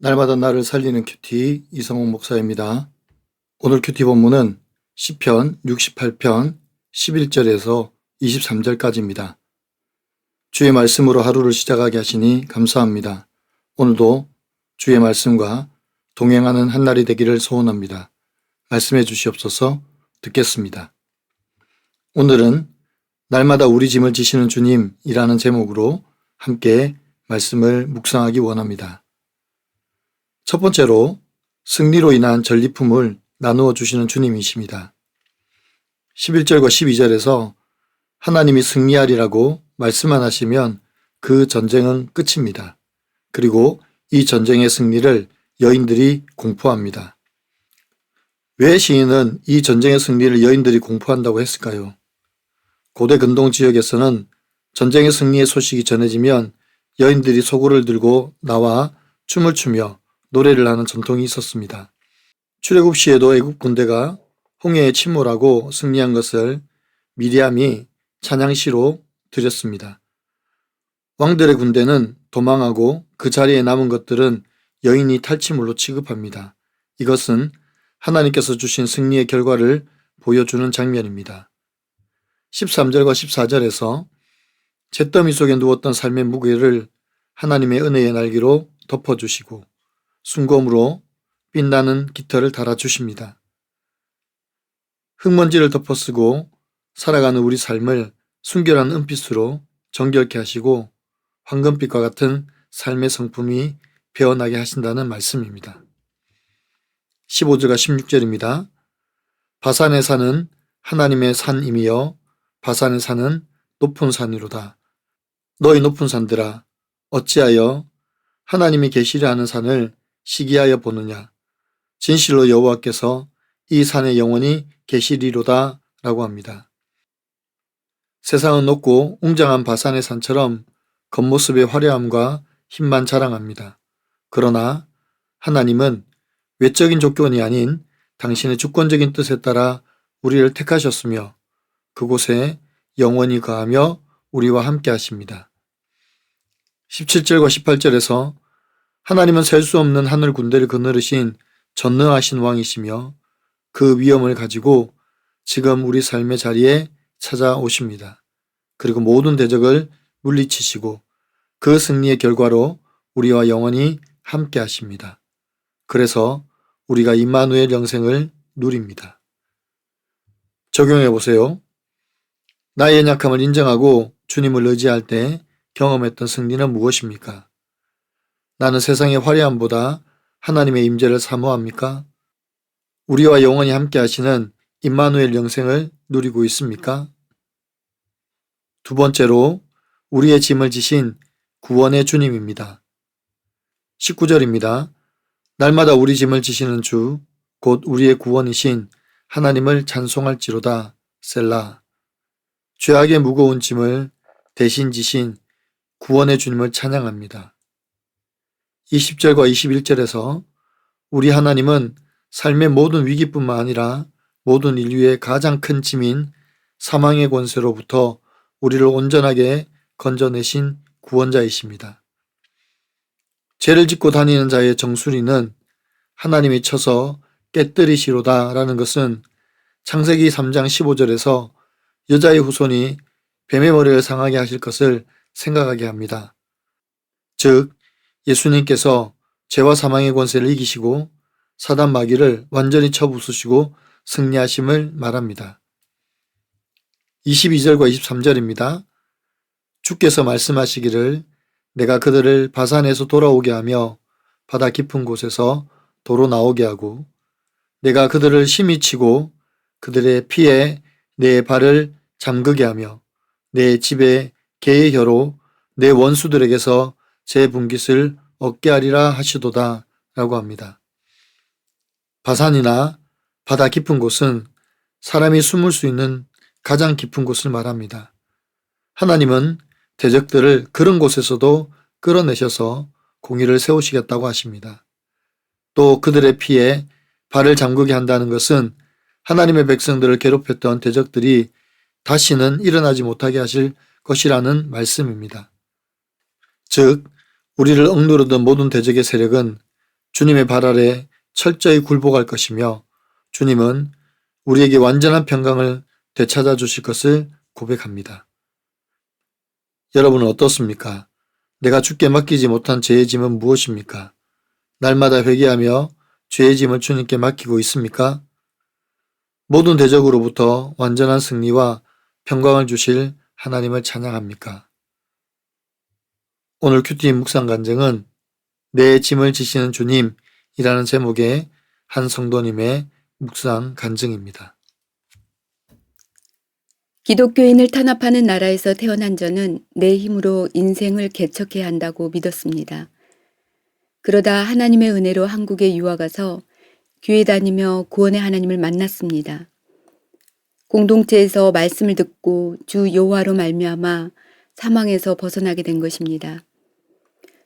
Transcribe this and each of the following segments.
날마다 나를 살리는 큐티 이성욱 목사입니다. 오늘 큐티 본문은 시편 68편 11절에서 23절까지입니다. 주의 말씀으로 하루를 시작하게 하시니 감사합니다. 오늘도 주의 말씀과 동행하는 한날이 되기를 소원합니다. 말씀해 주시옵소서. 듣겠습니다. 오늘은 날마다 우리 짐을 지시는 주님이라는 제목으로 함께 말씀을 묵상하기 원합니다. 첫 번째로 승리로 인한 전리품을 나누어 주시는 주님이십니다. 11절과 12절에서 하나님이 승리하리라고 말씀만 하시면 그 전쟁은 끝입니다. 그리고 이 전쟁의 승리를 여인들이 공포합니다. 왜 시인은 이 전쟁의 승리를 여인들이 공포한다고 했을까요? 고대 근동 지역에서는 전쟁의 승리의 소식이 전해지면 여인들이 소고를 들고 나와 춤을 추며 노래를 하는 전통이 있었습니다. 출애굽 시에도 애굽 군대가 홍해에 침몰하고 승리한 것을 미리암이 찬양시로 드렸습니다. 왕들의 군대는 도망하고 그 자리에 남은 것들은 여인이 탈취물로 취급합니다. 이것은 하나님께서 주신 승리의 결과를 보여주는 장면입니다. 13절과 14절에서 잿더미 속에 누웠던 삶의 무게를 하나님의 은혜의 날개로 덮어주시고 순검으로 빛나는 깃털을 달아주십니다. 흙먼지를 덮어쓰고 살아가는 우리 삶을 순결한 은빛으로 정결케 하시고 황금빛과 같은 삶의 성품이 배어나게 하신다는 말씀입니다. 15절과 16절입니다. 바산의 산은 하나님의 산임이여 바산의 산은 높은 산이로다. 너희 높은 산들아 어찌하여 하나님이 계시려 하는 산을 시기하여 보느냐. 진실로 여호와께서 이 산에 영원히 계시리로다 라고 합니다. 세상은 높고 웅장한 바산의 산처럼 겉모습의 화려함과 힘만 자랑합니다. 그러나 하나님은 외적인 조건이 아닌 당신의 주권적인 뜻에 따라 우리를 택하셨으며 그곳에 영원히 거하며 우리와 함께 하십니다. 17절과 18절에서 하나님은 셀 수 없는 하늘 군대를 거느르신 전능하신 왕이시며 그 위엄을 가지고 지금 우리 삶의 자리에 찾아오십니다. 그리고 모든 대적을 물리치시고 그 승리의 결과로 우리와 영원히 함께 하십니다. 그래서 우리가 임마누엘 영생을 누립니다. 적용해 보세요. 나의 연약함을 인정하고 주님을 의지할 때 경험했던 승리는 무엇입니까? 나는 세상의 화려함보다 하나님의 임재를 사모합니까? 우리와 영원히 함께 하시는 임마누엘 영생을 누리고 있습니까? 두 번째로 우리의 짐을 지신 구원의 주님입니다. 19절입니다. 날마다 우리 짐을 지시는 주, 곧 우리의 구원이신 하나님을 찬송할지로다. 셀라. 죄악의 무거운 짐을 대신 지신 구원의 주님을 찬양합니다. 20절과 21절에서 우리 하나님은 삶의 모든 위기뿐만 아니라 모든 인류의 가장 큰 짐인 사망의 권세로부터 우리를 온전하게 건져내신 구원자이십니다. 죄를 짓고 다니는 자의 정수리는 하나님이 쳐서 깨뜨리시로다 라는 것은 창세기 3장 15절에서 여자의 후손이 뱀의 머리를 상하게 하실 것을 생각하게 합니다. 즉 예수님께서 죄와 사망의 권세를 이기시고 사단 마귀를 완전히 쳐부수시고 승리하심을 말합니다. 22절과 23절입니다. 주께서 말씀하시기를 내가 그들을 바산에서 돌아오게 하며 바다 깊은 곳에서 도로 나오게 하고 내가 그들을 심히 치고 그들의 피에 내 발을 잠그게 하며 내 집에 개의 혀로 내 원수들에게서 제 분깃을 얻게 하리라 하시도다 라고 합니다. 바산이나 바다 깊은 곳은 사람이 숨을 수 있는 가장 깊은 곳을 말합니다. 하나님은 대적들을 그런 곳에서도 끌어내셔서 공의를 세우시겠다고 하십니다. 또 그들의 피에 발을 잠그게 한다는 것은 하나님의 백성들을 괴롭혔던 대적들이 다시는 일어나지 못하게 하실 것이라는 말씀입니다. 즉 우리를 억누르던 모든 대적의 세력은 주님의 발 아래 철저히 굴복할 것이며 주님은 우리에게 완전한 평강을 되찾아 주실 것을 고백합니다. 여러분은 어떻습니까? 내가 주께 맡기지 못한 죄의 짐은 무엇입니까? 날마다 회개하며 죄의 짐을 주님께 맡기고 있습니까? 모든 대적으로부터 완전한 승리와 평강을 주실 하나님을 찬양합니까? 오늘 큐티 묵상 간증은 내 짐을 지시는 주님이라는 제목의 한 성도님의 묵상 간증입니다. 기독교인을 탄압하는 나라에서 태어난 저는 내 힘으로 인생을 개척해야 한다고 믿었습니다. 그러다 하나님의 은혜로 한국에 유학 가서 교회 다니며 구원의 하나님을 만났습니다. 공동체에서 말씀을 듣고 주 여호와로 말미암아 사망에서 벗어나게 된 것입니다.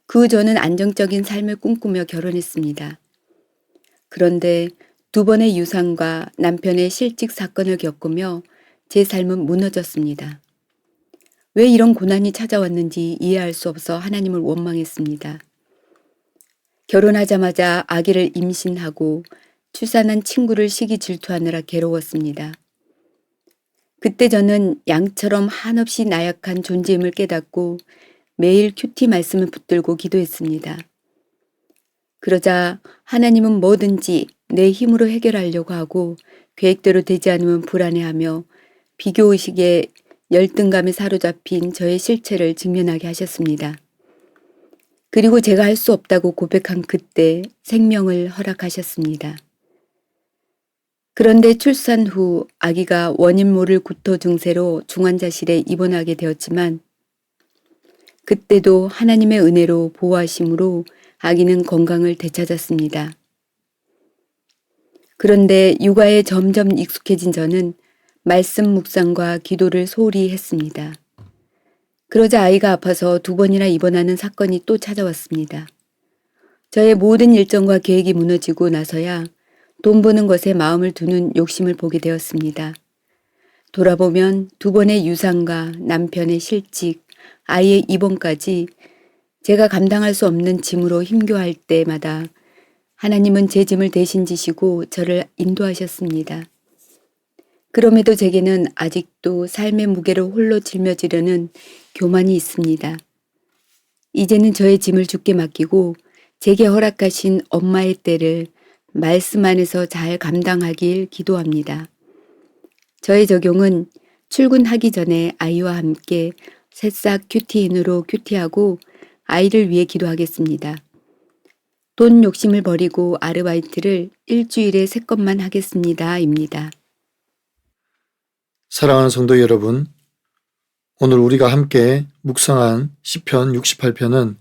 그 후 저는 안정적인 삶을 꿈꾸며 결혼했습니다. 그런데 2번의 유산과 남편의 실직 사건을 겪으며 제 삶은 무너졌습니다. 왜 이런 고난이 찾아왔는지 이해할 수 없어 하나님을 원망했습니다. 결혼하자마자 아기를 임신하고 출산한 친구를 시기 질투하느라 괴로웠습니다. 그때 저는 양처럼 한없이 나약한 존재임을 깨닫고 매일 큐티 말씀을 붙들고 기도했습니다. 그러자 하나님은 뭐든지 내 힘으로 해결하려고 하고 계획대로 되지 않으면 불안해하며 비교의식에 열등감에 사로잡힌 저의 실체를 직면하게 하셨습니다. 그리고 제가 할 수 없다고 고백한 그때 생명을 허락하셨습니다. 그런데 출산 후 아기가 원인 모를 구토 증세로 중환자실에 입원하게 되었지만 그때도 하나님의 은혜로 보호하심으로 아기는 건강을 되찾았습니다. 그런데 육아에 점점 익숙해진 저는 말씀 묵상과 기도를 소홀히 했습니다. 그러자 아이가 아파서 2번이나 입원하는 사건이 또 찾아왔습니다. 저의 모든 일정과 계획이 무너지고 나서야 돈 버는 것에 마음을 두는 욕심을 보게 되었습니다. 돌아보면 2번의 유산과 남편의 실직, 아이의 입원까지 제가 감당할 수 없는 짐으로 힘겨워할 때마다 하나님은 제 짐을 대신 지시고 저를 인도하셨습니다. 그럼에도 제게는 아직도 삶의 무게를 홀로 짊어지려는 교만이 있습니다. 이제는 저의 짐을 주께 맡기고 제게 허락하신 엄마의 때를 말씀 안에서 잘 감당하길 기도합니다. 저의 적용은 출근하기 전에 아이와 함께 새싹 큐티인으로 큐티하고 아이를 위해 기도하겠습니다. 돈 욕심을 버리고 아르바이트를 일주일에 3건만 하겠습니다. 입니다. 사랑하는 성도 여러분, 오늘 우리가 함께 묵상한 시편 68편은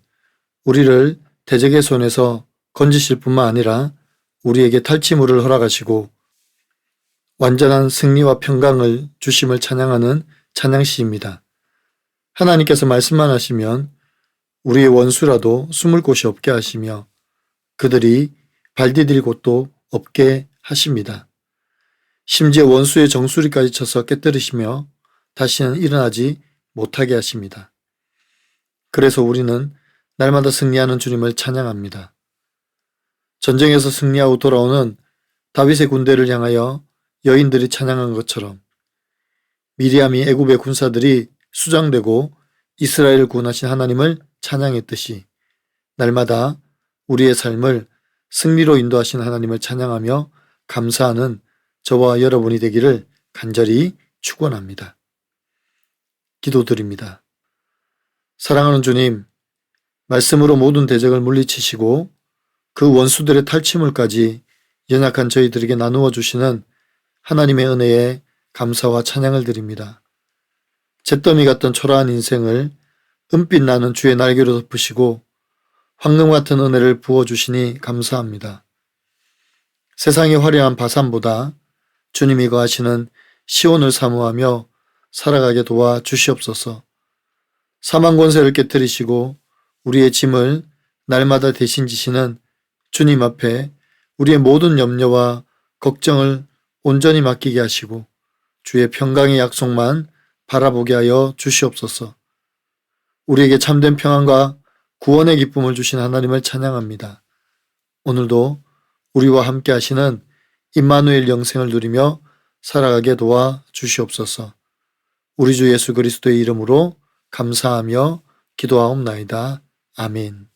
우리를 대적의 손에서 건지실 뿐만 아니라 우리에게 탈취물을 허락하시고 완전한 승리와 평강을 주심을 찬양하는 찬양시입니다. 하나님께서 말씀만 하시면 우리의 원수라도 숨을 곳이 없게 하시며 그들이 발디딜 곳도 없게 하십니다. 심지어 원수의 정수리까지 쳐서 깨뜨리시며 다시는 일어나지 못하게 하십니다. 그래서 우리는 날마다 승리하는 주님을 찬양합니다. 전쟁에서 승리하고 돌아오는 다윗의 군대를 향하여 여인들이 찬양한 것처럼 미리암이 애굽의 군사들이 수장되고 이스라엘을 구원하신 하나님을 찬양했듯이 날마다 우리의 삶을 승리로 인도하신 하나님을 찬양하며 감사하는 저와 여러분이 되기를 간절히 축원합니다. 기도드립니다. 사랑하는 주님, 말씀으로 모든 대적을 물리치시고 그 원수들의 탈취물까지 연약한 저희들에게 나누어 주시는 하나님의 은혜에 감사와 찬양을 드립니다. 잿더미 같던 초라한 인생을 은빛 나는 주의 날개로 덮으시고 황금 같은 은혜를 부어주시니 감사합니다. 세상의 화려한 바산보다 주님이 거하시는 시온을 사모하며 살아가게 도와 주시옵소서. 사망 권세를 깨뜨리시고 우리의 짐을 날마다 대신 지시는 주님 앞에 우리의 모든 염려와 걱정을 온전히 맡기게 하시고 주의 평강의 약속만 바라보게 하여 주시옵소서. 우리에게 참된 평안과 구원의 기쁨을 주신 하나님을 찬양합니다. 오늘도 우리와 함께 하시는 임마누엘 영생을 누리며 살아가게 도와 주시옵소서. 우리 주 예수 그리스도의 이름으로 감사하며 기도하옵나이다. 아멘.